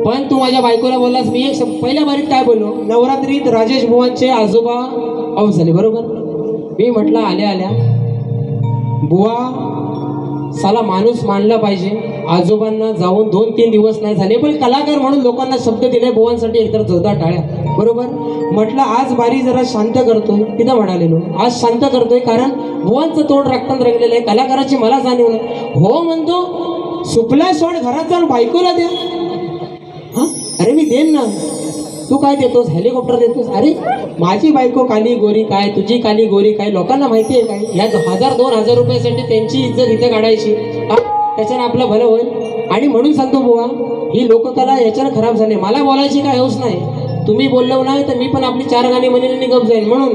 पण तू माझ्या बायकोला बोललास, मी एक पहिल्या बारीत काय बोललो, नवरात्रीत राजेश बुवांचे आजोबा ऑफ झाले. बरोबर, मी म्हटलं आल्या आल्या बुवा साला माणूस मानला पाहिजे. आजोबांना जाऊन 2-3 दिवस नाही झाले, पण कलाकार म्हणून लोकांना शब्द दिले बुवांसाठी एकतर जोरदार टाळ्या. बरोबर. म्हटलं आज बारी जरा शांत करतो. तिथं म्हणालेलो आज शांत करतोय कारण बुवांचं तोंड रक्तात रंगलेलं आहे. कलाकाराची मला जाणीव नाही. हो म्हणतो सुपला सोड घरात जाऊन बायकोला द्या. हा अरे मी देईन ना, तू काय देतोस? हेलिकॉप्टर देतोस? अरे माझी बायको काली गोरी काय, तुझी काली गोरी काय, लोकांना माहिती आहे काय? या 1000-2000 रुपयासाठी त्यांची इज्जत इथे काढायची, त्याच्यानं आपलं भलं होईल. आणि म्हणून सांगतो बुवा ही लोककला याच्यानं खराब झाली. मला बोलायची काय हौस नाही. तुम्ही बोललो नाही तर मी पण आपली 4 गाणी म्हणेन आणि गप जाईन. म्हणून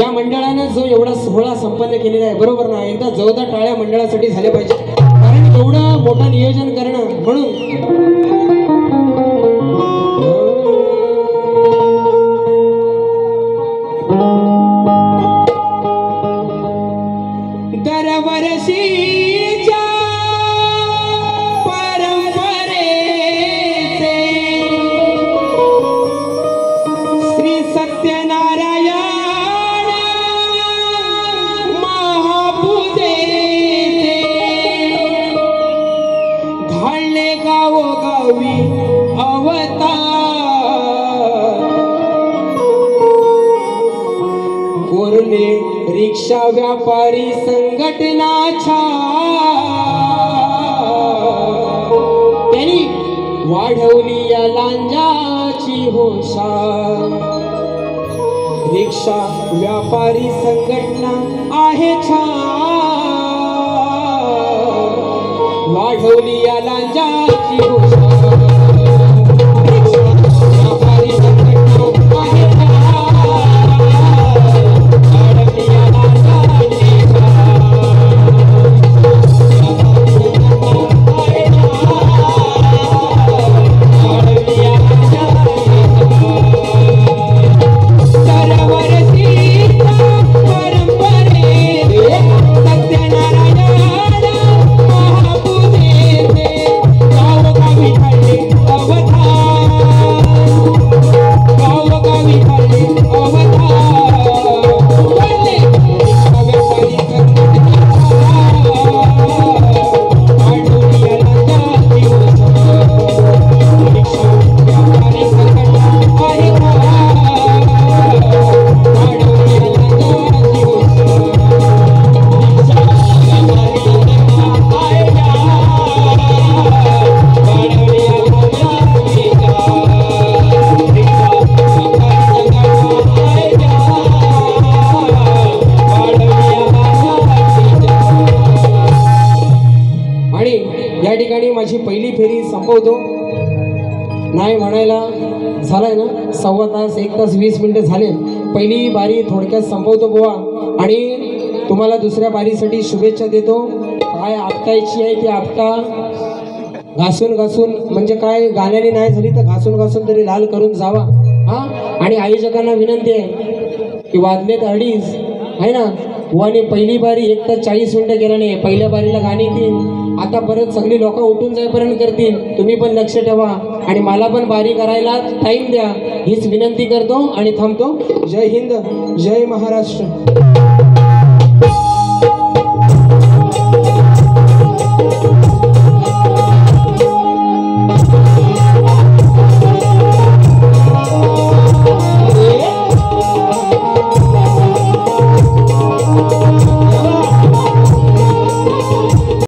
या मंडळानं जो एवढा सोहळा संपन्न केलेला आहे, बरोबर ना, एकदा जोरदार टाळ्या मंडळासाठी झाल्या पाहिजे. कारण एवढं मोठं नियोजन करणं. म्हणून दरवर्षीच्या परंपरेचे श्री सत्यनारायण धाडले गावोगावी अवतार, कोरले रिक्षा व्यापारी संघटनाच्या, त्यांनी वाढवली या लांजाची होशार. रिक्षा व्यापारी संघटना आहे छान, वाढवली या लांजाची होशार. रिक्षा व्यापारी संघटना आहे छान, वाढवली या लांजाची माझी पहिली फेरी संपवतो. नाही म्हणायला झालाय ना 1.25 तास 1 तास 20 मिनिटं झाले. पहिली बारी थोडक्यात संपवतो बुवा आणि तुम्हाला दुसऱ्या बारीसाठी शुभेच्छा देतो. काय आपटायची आहे ती आपटा, घासून घासून म्हणजे काय गाण्याने नाही झाली तर घासून घासून तरी लाल करून जावा. हा आणि आयोजकांना विनंती आहे की वाजलेत 2:30 आहे ना बुवाने पहिली बारी 1 तास 40 मिनिटं केलं नाही. पहिल्या बारीला गाणी येतील, आता परत सगळी लोक उठून जाईपर्यंत करतील. तुम्ही पण लक्ष ठेवा आणि मला पण बारी करायला टाइम द्या हीच विनंती करतो आणि थांबतो. जय हिंद, जय महाराष्ट्र.